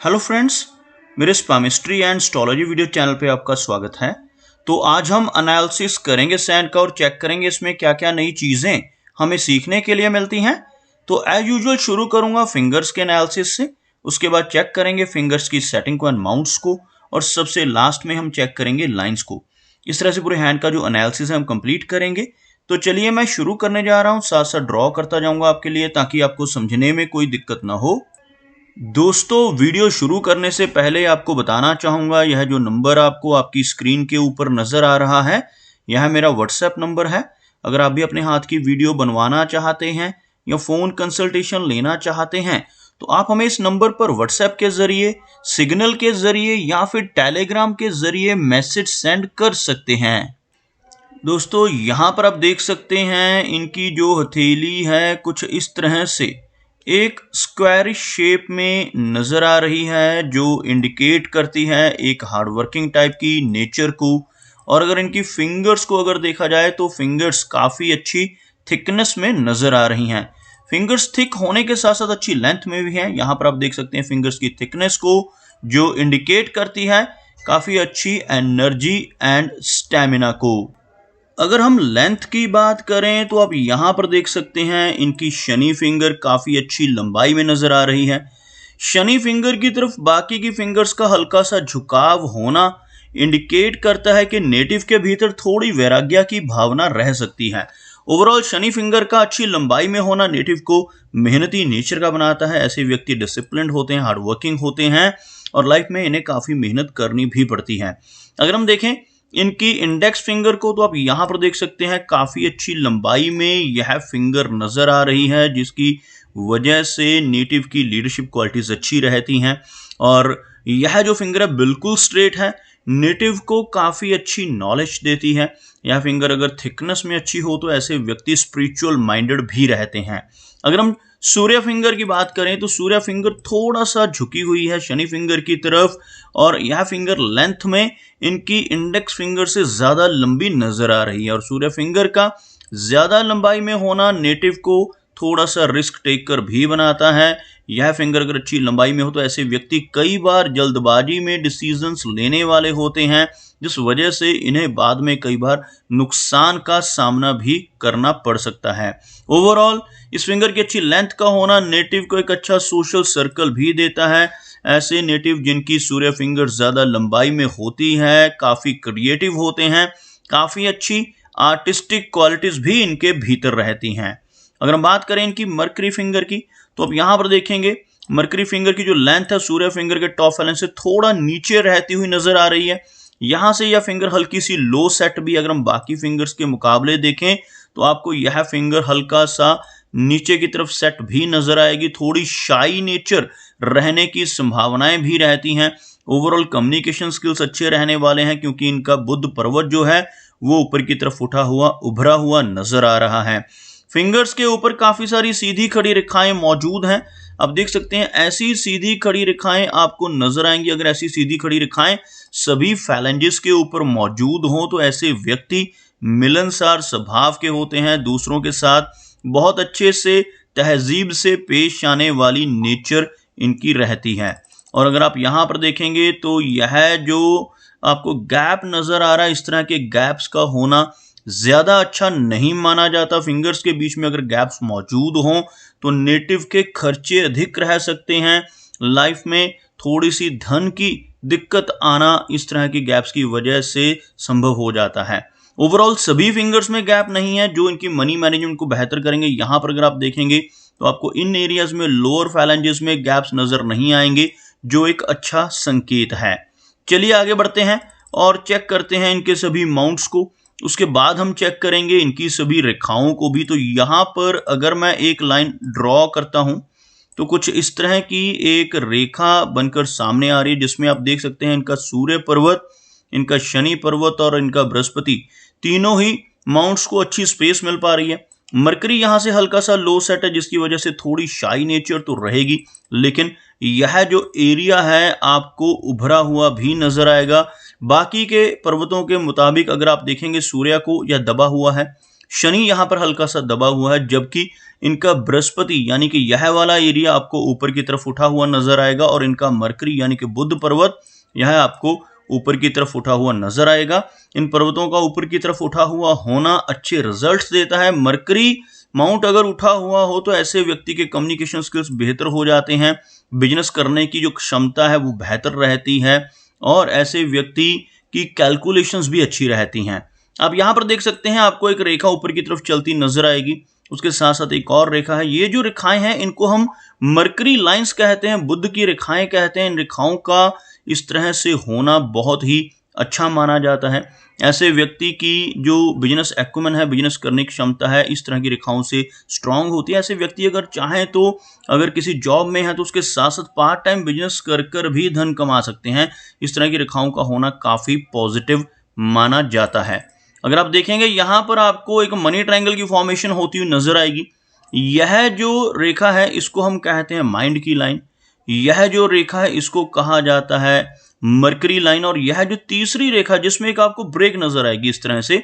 Hello friends, मेरे स्पामिस्ट्री and astrology video channel पे आपका स्वागत है। तो आज हम एनालिसिस करेंगे सैन का और चेक करेंगे इसमें क्या क्या नई चीज़ें हमें सीखने के लिए मिलती हैं। तो एज यूजुअल शुरू करूंगा फिंगर्स के एनालिसिस से, उसके बाद चेक करेंगे फिंगर्स की सेटिंग को एंड माउंट्स को, और सबसे लास्ट में हम चेक करेंगे लाइन्स को। इस तरह से पूरे हैंड का जो एनालिसिस है हम कंप्लीट करेंगे। तो चलिए मैं शुरू करने जा रहा हूँ, साथ साथ ड्रॉ करता जाऊँगा आपके लिए ताकि आपको समझने में कोई दिक्कत ना हो। दोस्तों, वीडियो शुरू करने से पहले आपको बताना चाहूँगा, यह जो नंबर आपको आपकी स्क्रीन के ऊपर नज़र आ रहा है, यह मेरा व्हाट्सएप नंबर है। अगर आप भी अपने हाथ की वीडियो बनवाना चाहते हैं या फ़ोन कंसल्टेशन लेना चाहते हैं तो आप हमें इस नंबर पर व्हाट्सएप के ज़रिए, सिग्नल के ज़रिए या फिर टेलीग्राम के ज़रिए मैसेज सेंड कर सकते हैं। दोस्तों, यहाँ पर आप देख सकते हैं इनकी जो हथेली है कुछ इस तरह से एक स्क्वायरिश शेप में नज़र आ रही है, जो इंडिकेट करती है एक हार्डवर्किंग टाइप की नेचर को। और अगर इनकी फिंगर्स को अगर देखा जाए तो फिंगर्स काफ़ी अच्छी थिकनेस में नज़र आ रही हैं। फिंगर्स थिक होने के साथ साथ अच्छी लेंथ में भी हैं। यहाँ पर आप देख सकते हैं फिंगर्स की थिकनेस को, जो इंडिकेट करती है काफ़ी अच्छी एनर्जी एंड स्टेमिना को। अगर हम लेंथ की बात करें तो आप यहाँ पर देख सकते हैं इनकी शनि फिंगर काफ़ी अच्छी लंबाई में नज़र आ रही है। शनि फिंगर की तरफ बाकी की फिंगर्स का हल्का सा झुकाव होना इंडिकेट करता है कि नेटिव के भीतर थोड़ी वैराग्य की भावना रह सकती है। ओवरऑल शनि फिंगर का अच्छी लंबाई में होना नेटिव को मेहनती नेचर का बनाता है। ऐसे व्यक्ति डिसिप्लिन्ड होते हैं, हार्डवर्किंग होते हैं और लाइफ में इन्हें काफ़ी मेहनत करनी भी पड़ती है। अगर हम देखें इनकी इंडेक्स फिंगर को तो आप यहाँ पर देख सकते हैं काफ़ी अच्छी लंबाई में यह फिंगर नज़र आ रही है, जिसकी वजह से नेटिव की लीडरशिप क्वालिटीज़ अच्छी रहती हैं। और यह जो फिंगर है बिल्कुल स्ट्रेट है, नेटिव को काफ़ी अच्छी नॉलेज देती है। यह फिंगर अगर थिकनेस में अच्छी हो तो ऐसे व्यक्ति स्पिरिचुअल माइंडेड भी रहते हैं। अगर हम सूर्य फिंगर की बात करें तो सूर्य फिंगर थोड़ा सा झुकी हुई है शनि फिंगर की तरफ, और यह फिंगर लेंथ में इनकी इंडेक्स फिंगर से ज़्यादा लंबी नज़र आ रही है। और सूर्य फिंगर का ज़्यादा लंबाई में होना नेटिव को थोड़ा सा रिस्क टेकर भी बनाता है। यह फिंगर अगर अच्छी लंबाई में हो तो ऐसे व्यक्ति कई बार जल्दबाजी में डिसीजंस लेने वाले होते हैं, जिस वजह से इन्हें बाद में कई बार नुकसान का सामना भी करना पड़ सकता है। ओवरऑल इस फिंगर की अच्छी लेंथ का होना नेटिव को एक अच्छा सोशल सर्कल भी देता है। ऐसे नेटिव जिनकी सूर्य फिंगर ज़्यादा लंबाई में होती है काफ़ी क्रिएटिव होते हैं, काफ़ी अच्छी आर्टिस्टिक क्वालिटीज़ भी इनके भीतर रहती हैं। अगर हम बात करें इनकी मरकरी फिंगर की तो आप यहाँ पर देखेंगे मरकरी फिंगर की जो लेंथ है सूर्य फिंगर के टॉप फैलेंस से थोड़ा नीचे रहती हुई नज़र आ रही है। यहाँ से यह फिंगर हल्की सी लो सेट भी, अगर हम बाकी फिंगर्स के मुकाबले देखें तो आपको यह फिंगर हल्का सा नीचे की तरफ सेट भी नज़र आएगी। थोड़ी शाई नेचर रहने की संभावनाएं भी रहती हैं। ओवरऑल कम्युनिकेशन स्किल्स अच्छे रहने वाले हैं, क्योंकि इनका बुध पर्वत जो है वो ऊपर की तरफ उभरा हुआ नज़र आ रहा है। फिंगर्स के ऊपर काफ़ी सारी सीधी खड़ी रेखाएं मौजूद हैं। आप देख सकते हैं ऐसी सीधी खड़ी रेखाएं आपको नजर आएंगी। अगर ऐसी सीधी खड़ी रेखाएं सभी फैलेंजेस के ऊपर मौजूद हों तो ऐसे व्यक्ति मिलनसार स्वभाव के होते हैं, दूसरों के साथ बहुत अच्छे से तहजीब से पेश आने वाली नेचर इनकी रहती है। और अगर आप यहाँ पर देखेंगे तो यह जो आपको गैप नज़र आ रहा है, इस तरह के गैप्स का होना ज़्यादा अच्छा नहीं माना जाता। फिंगर्स के बीच में अगर गैप्स मौजूद हों तो नेटिव के खर्चे अधिक रह सकते हैं। लाइफ में थोड़ी सी धन की दिक्कत आना इस तरह की गैप्स की वजह से संभव हो जाता है। ओवरऑल सभी फिंगर्स में गैप नहीं है जो इनकी मनी मैनेजमेंट को बेहतर करेंगे। यहाँ पर अगर आप देखेंगे तो आपको इन एरियाज में लोअर फैलेंजेस में गैप्स नज़र नहीं आएंगे, जो एक अच्छा संकेत है। चलिए आगे बढ़ते हैं और चेक करते हैं इनके सभी माउंट्स को। उसके बाद हम चेक करेंगे इनकी सभी रेखाओं को भी। तो यहाँ पर अगर मैं एक लाइन ड्रॉ करता हूँ तो कुछ इस तरह की एक रेखा बनकर सामने आ रही है, जिसमें आप देख सकते हैं इनका सूर्य पर्वत, इनका शनि पर्वत और इनका बृहस्पति, तीनों ही माउंट्स को अच्छी स्पेस मिल पा रही है। मरकरी यहाँ से हल्का सा लो सेट है, जिसकी वजह से थोड़ी शाई नेचर तो रहेगी, लेकिन यह जो एरिया है आपको उभरा हुआ भी नजर आएगा। बाकी के पर्वतों के मुताबिक अगर आप देखेंगे सूर्य को यह दबा हुआ है, शनि यहाँ पर हल्का सा दबा हुआ है, जबकि इनका बृहस्पति यानी कि यह वाला एरिया आपको ऊपर की तरफ उठा हुआ नजर आएगा, और इनका मरकरी यानी कि बुध पर्वत यह आपको ऊपर की तरफ उठा हुआ नजर आएगा। इन पर्वतों का ऊपर की तरफ उठा हुआ होना अच्छे रिजल्ट्स देता है। मरकरी माउंट अगर उठा हुआ हो तो ऐसे व्यक्ति के कम्युनिकेशन स्किल्स बेहतर हो जाते हैं, बिजनेस करने की जो क्षमता है वो बेहतर रहती है, और ऐसे व्यक्ति की कैलकुलेशंस भी अच्छी रहती हैं। आप यहाँ पर देख सकते हैं, आपको एक रेखा ऊपर की तरफ चलती नजर आएगी, उसके साथ साथ एक और रेखा है। ये जो रेखाएं हैं इनको हम मरकरी लाइंस कहते हैं, बुध की रेखाएं कहते हैं। इन रेखाओं का इस तरह से होना बहुत ही अच्छा माना जाता है। ऐसे व्यक्ति की जो बिजनेस एक्यूमेन है, बिजनेस करने की क्षमता है, इस तरह की रेखाओं से स्ट्रांग होती है। ऐसे व्यक्ति अगर चाहें तो अगर किसी जॉब में है तो उसके साथ साथ पार्ट टाइम बिजनेस कर कर भी धन कमा सकते हैं। इस तरह की रेखाओं का होना काफी पॉजिटिव माना जाता है। अगर आप देखेंगे यहाँ पर आपको एक मनी ट्रायंगल की फॉर्मेशन होती हुई नजर आएगी। यह जो रेखा है इसको हम कहते हैं माइंड की लाइन, यह जो रेखा है इसको कहा जाता है मरकरी लाइन, और यह जो तीसरी रेखा जिसमें एक आपको ब्रेक नजर आएगी इस तरह से,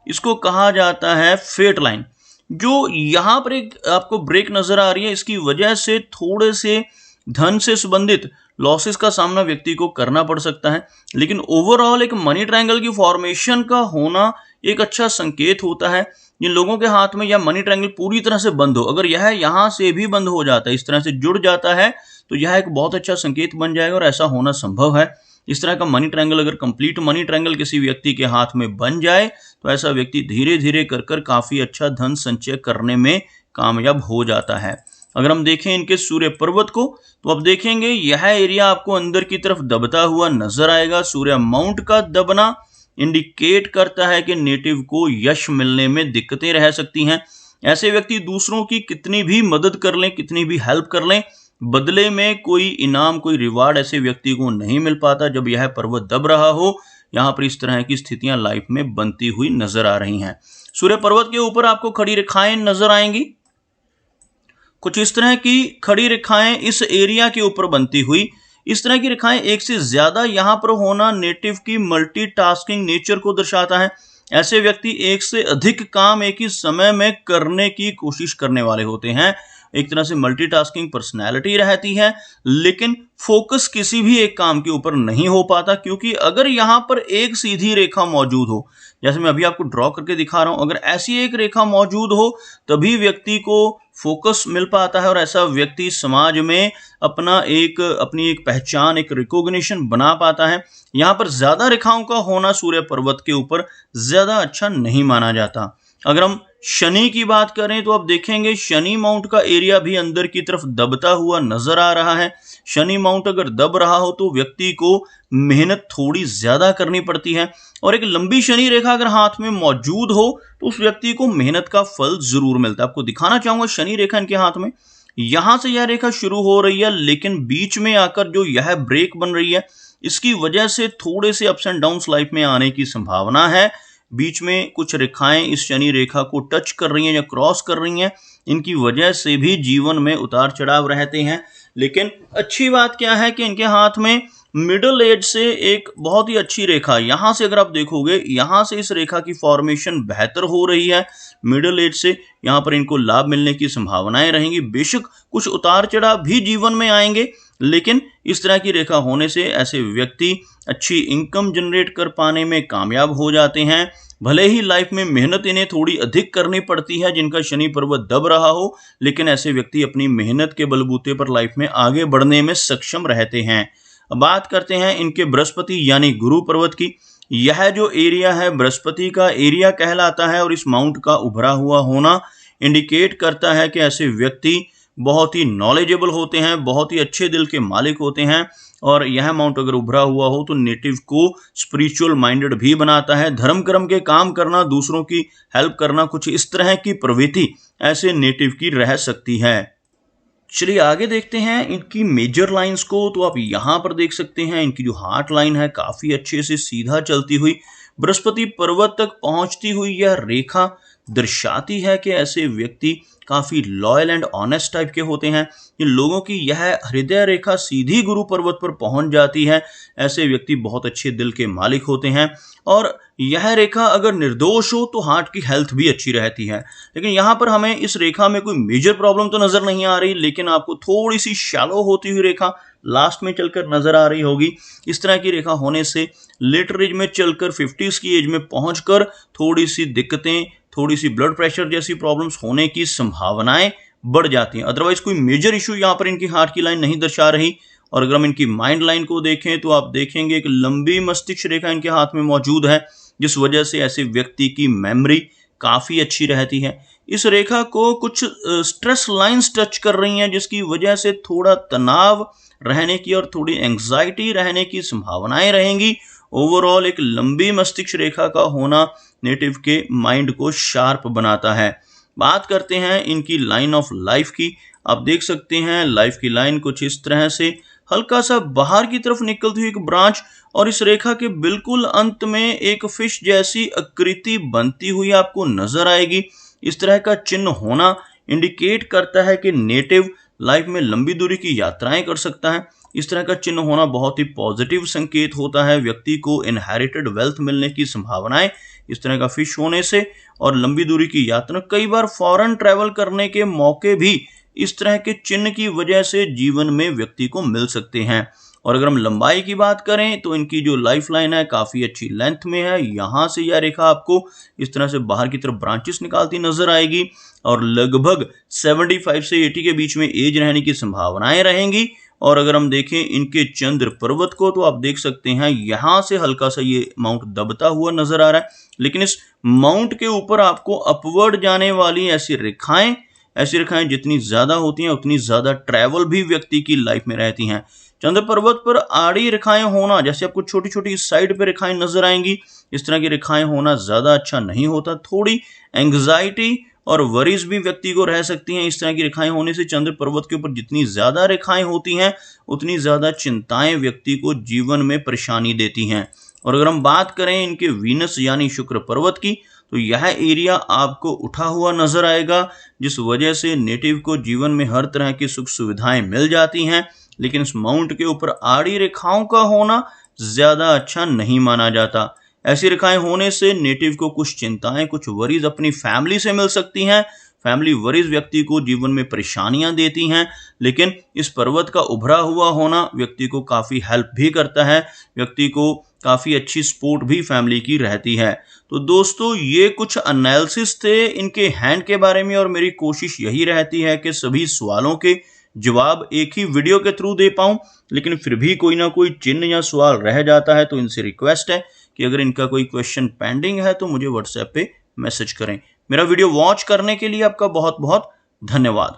इसको कहा जाता है फेट लाइन। जो यहां पर एक आपको ब्रेक नजर आ रही है, इसकी वजह से थोड़े से धन से संबंधित लॉसेस का सामना व्यक्ति को करना पड़ सकता है, लेकिन ओवरऑल एक मनी ट्रायंगल की फॉर्मेशन का होना एक अच्छा संकेत होता है। जिन लोगों के हाथ में यह मनी ट्रायंगल पूरी तरह से बंद हो, अगर यह यहां से भी बंद हो जाता है, इस तरह से जुड़ जाता है, तो यह एक बहुत अच्छा संकेत बन जाएगा, और ऐसा होना संभव है। इस तरह का मनी ट्रायंगल, अगर कंप्लीट मनी ट्रायंगल किसी व्यक्ति के हाथ में बन जाए तो ऐसा व्यक्ति धीरे धीरे कर कर काफी अच्छा धन संचय करने में कामयाब हो जाता है। अगर हम देखें इनके सूर्य पर्वत को, तो अब देखेंगे यह एरिया आपको अंदर की तरफ दबता हुआ नजर आएगा। सूर्य माउंट का दबना इंडिकेट करता है कि नेटिव को यश मिलने में दिक्कतें रह सकती हैं। ऐसे व्यक्ति दूसरों की कितनी भी मदद कर लें, कितनी भी हेल्प कर लें, बदले में कोई इनाम, कोई रिवार्ड ऐसे व्यक्ति को नहीं मिल पाता जब यह पर्वत दब रहा हो। यहाँ पर इस तरह की स्थितियां लाइफ में बनती हुई नजर आ रही हैं। सूर्य पर्वत के ऊपर आपको खड़ी रेखाएं नजर आएंगी, कुछ इस तरह की खड़ी रेखाएं इस एरिया के ऊपर बनती हुई। इस तरह की रेखाएं एक से ज्यादा यहां पर होना नेटिव की मल्टीटास्किंग नेचर को दर्शाता है। ऐसे व्यक्ति एक से अधिक काम एक ही समय में करने की कोशिश करने वाले होते हैं। एक तरह से मल्टीटास्किंग पर्सनैलिटी रहती है, लेकिन फोकस किसी भी एक काम के ऊपर नहीं हो पाता, क्योंकि अगर यहाँ पर एक सीधी रेखा मौजूद हो, जैसे मैं अभी आपको ड्रॉ करके दिखा रहा हूं, अगर ऐसी एक रेखा मौजूद हो तभी व्यक्ति को फोकस मिल पाता है, और ऐसा व्यक्ति समाज में अपनी एक पहचान, एक रिकॉग्निशन बना पाता है। यहाँ पर ज्यादा रेखाओं का होना सूर्य पर्वत के ऊपर ज्यादा अच्छा नहीं माना जाता। अगर हम शनि की बात करें तो अब देखेंगे शनि माउंट का एरिया भी अंदर की तरफ दबता हुआ नजर आ रहा है। शनि माउंट अगर दब रहा हो तो व्यक्ति को मेहनत थोड़ी ज्यादा करनी पड़ती है, और एक लंबी शनि रेखा अगर हाथ में मौजूद हो तो उस व्यक्ति को मेहनत का फल जरूर मिलता है। आपको दिखाना चाहूंगा शनि रेखा इनके हाथ में, यहां से यह रेखा शुरू हो रही है, लेकिन बीच में आकर जो यह ब्रेक बन रही है, इसकी वजह से थोड़े से अप्स एंड डाउन्स लाइफ में आने की संभावना है। बीच में कुछ रेखाएं इस शनि रेखा को टच कर रही हैं या क्रॉस कर रही हैं, इनकी वजह से भी जीवन में उतार चढ़ाव रहते हैं। लेकिन अच्छी बात क्या है कि इनके हाथ में मिडल एज से एक बहुत ही अच्छी रेखा, यहां से अगर आप देखोगे, यहां से इस रेखा की फॉर्मेशन बेहतर हो रही है। मिडल एज से यहां पर इनको लाभ मिलने की संभावनाएं रहेंगी। बेशक कुछ उतार चढ़ाव भी जीवन में आएंगे, लेकिन इस तरह की रेखा होने से ऐसे व्यक्ति अच्छी इनकम जनरेट कर पाने में कामयाब हो जाते हैं। भले ही लाइफ में मेहनत इन्हें थोड़ी अधिक करनी पड़ती है, जिनका शनि पर्वत दब रहा हो, लेकिन ऐसे व्यक्ति अपनी मेहनत के बलबूते पर लाइफ में आगे बढ़ने में सक्षम रहते हैं। अब बात करते हैं इनके बृहस्पति यानी गुरु पर्वत की। यह जो एरिया है बृहस्पति का एरिया कहलाता है, और इस माउंट का उभरा हुआ होना इंडिकेट करता है कि ऐसे व्यक्ति बहुत ही नॉलेजेबल होते हैं, बहुत ही अच्छे दिल के मालिक होते हैं, और यह माउंट अगर उभरा हुआ हो तो नेटिव को स्पिरिचुअल माइंडेड भी बनाता है। धर्म कर्म के काम करना, दूसरों की हेल्प करना, कुछ इस तरह की प्रवृत्ति ऐसे नेटिव की रह सकती है। चलिए आगे देखते हैं इनकी मेजर लाइंस को। तो आप यहां पर देख सकते हैं इनकी जो हार्ट लाइन है काफी अच्छे से सीधा चलती हुई बृहस्पति पर्वत तक पहुंचती हुई यह रेखा दर्शाती है कि ऐसे व्यक्ति काफ़ी लॉयल एंड ऑनेस्ट टाइप के होते हैं। इन लोगों की यह हृदय रेखा सीधी गुरु पर्वत पर पहुंच जाती है। ऐसे व्यक्ति बहुत अच्छे दिल के मालिक होते हैं और यह रेखा अगर निर्दोष हो तो हार्ट की हेल्थ भी अच्छी रहती है। लेकिन यहाँ पर हमें इस रेखा में कोई मेजर प्रॉब्लम तो नज़र नहीं आ रही, लेकिन आपको थोड़ी सी शैलो होती हुई रेखा लास्ट में चलकर नजर आ रही होगी। इस तरह की रेखा होने से लेटर एज में चलकर 50s की एज में पहुंचकर थोड़ी सी दिक्कतें, थोड़ी सी ब्लड प्रेशर जैसी प्रॉब्लम्स होने की संभावनाएं बढ़ जाती हैं। अदरवाइज कोई मेजर इशू यहाँ पर इनकी हार्ट की लाइन नहीं दर्शा रही। और अगर हम इनकी माइंड लाइन को देखें तो आप देखेंगे एक लंबी मस्तिष्क रेखा इनके हाथ में मौजूद है, जिस वजह से ऐसे व्यक्ति की मेमोरी काफ़ी अच्छी रहती है। इस रेखा को कुछ स्ट्रेस लाइंस टच कर रही हैं, जिसकी वजह से थोड़ा तनाव रहने की और थोड़ी एंग्जाइटी रहने की संभावनाएं रहेंगी। ओवरऑल एक लंबी मस्तिष्क रेखा का होना नेटिव के माइंड को शार्प बनाता है। बात करते हैं इनकी लाइन ऑफ लाइफ की। आप देख सकते हैं लाइफ की लाइन कुछ इस तरह से हल्का सा बाहर की तरफ निकलती हुई एक ब्रांच, और इस रेखा के बिल्कुल अंत में एक फिश जैसी आकृति बनती हुई आपको नजर आएगी। इस तरह का चिन्ह होना इंडिकेट करता है कि नेटिव लाइफ में लंबी दूरी की यात्राएं कर सकता है। इस तरह का चिन्ह होना बहुत ही पॉजिटिव संकेत होता है। व्यक्ति को इनहेरिटेड वेल्थ मिलने की संभावनाएं इस तरह का फिश होने से, और लंबी दूरी की यात्रा, कई बार फॉरेन ट्रैवल करने के मौके भी इस तरह के चिन्ह की वजह से जीवन में व्यक्ति को मिल सकते हैं। और अगर हम लंबाई की बात करें तो इनकी जो लाइफ लाइन है काफ़ी अच्छी लेंथ में है। यहाँ से यह रेखा आपको इस तरह से बाहर की तरफ ब्रांचेस निकालती नजर आएगी, और लगभग 75 से 80 के बीच में एज रहने की संभावनाएं रहेंगी। और अगर हम देखें इनके चंद्र पर्वत को तो आप देख सकते हैं यहाँ से हल्का सा ये माउंट दबता हुआ नजर आ रहा है, लेकिन इस माउंट के ऊपर आपको अपवर्ड जाने वाली ऐसी रेखाएं जितनी ज्यादा होती हैं उतनी ज्यादा ट्रैवल भी व्यक्ति की लाइफ में रहती हैं। चंद्र पर्वत पर आड़ी रेखाएं होना, जैसे आपको छोटी छोटी साइड पे रेखाएं नजर आएंगी, इस तरह की रेखाएं होना ज्यादा अच्छा नहीं होता। थोड़ी एंग्जाइटी और वरीज भी व्यक्ति को रह सकती हैं इस तरह की रेखाएं होने से। चंद्र पर्वत के ऊपर जितनी ज्यादा रेखाएं होती हैं उतनी ज्यादा चिंताएं व्यक्ति को जीवन में परेशानी देती हैं। और अगर हम बात करें इनके वीनस यानी शुक्र पर्वत की, तो यह एरिया आपको उठा हुआ नजर आएगा, जिस वजह से नेटिव को जीवन में हर तरह की सुख सुविधाएं मिल जाती हैं। लेकिन इस माउंट के ऊपर आड़ी रेखाओं का होना ज्यादा अच्छा नहीं माना जाता। ऐसी रेखाएं होने से नेटिव को कुछ चिंताएं, कुछ वरीज अपनी फैमिली से मिल सकती हैं। फैमिली वरीज व्यक्ति को जीवन में परेशानियां देती हैं, लेकिन इस पर्वत का उभरा हुआ होना व्यक्ति को काफ़ी हेल्प भी करता है। व्यक्ति को काफ़ी अच्छी सपोर्ट भी फैमिली की रहती है। तो दोस्तों ये कुछ एनालिसिस थे इनके हैंड के बारे में, और मेरी कोशिश यही रहती है कि सभी सवालों के जवाब एक ही वीडियो के थ्रू दे पाऊँ, लेकिन फिर भी कोई ना कोई चिन्ह या सवाल रह जाता है, तो इनसे रिक्वेस्ट है कि अगर इनका कोई क्वेश्चन पेंडिंग है तो मुझे व्हाट्सएप पे मैसेज करें। मेरा वीडियो वॉच करने के लिए आपका बहुत बहुत धन्यवाद।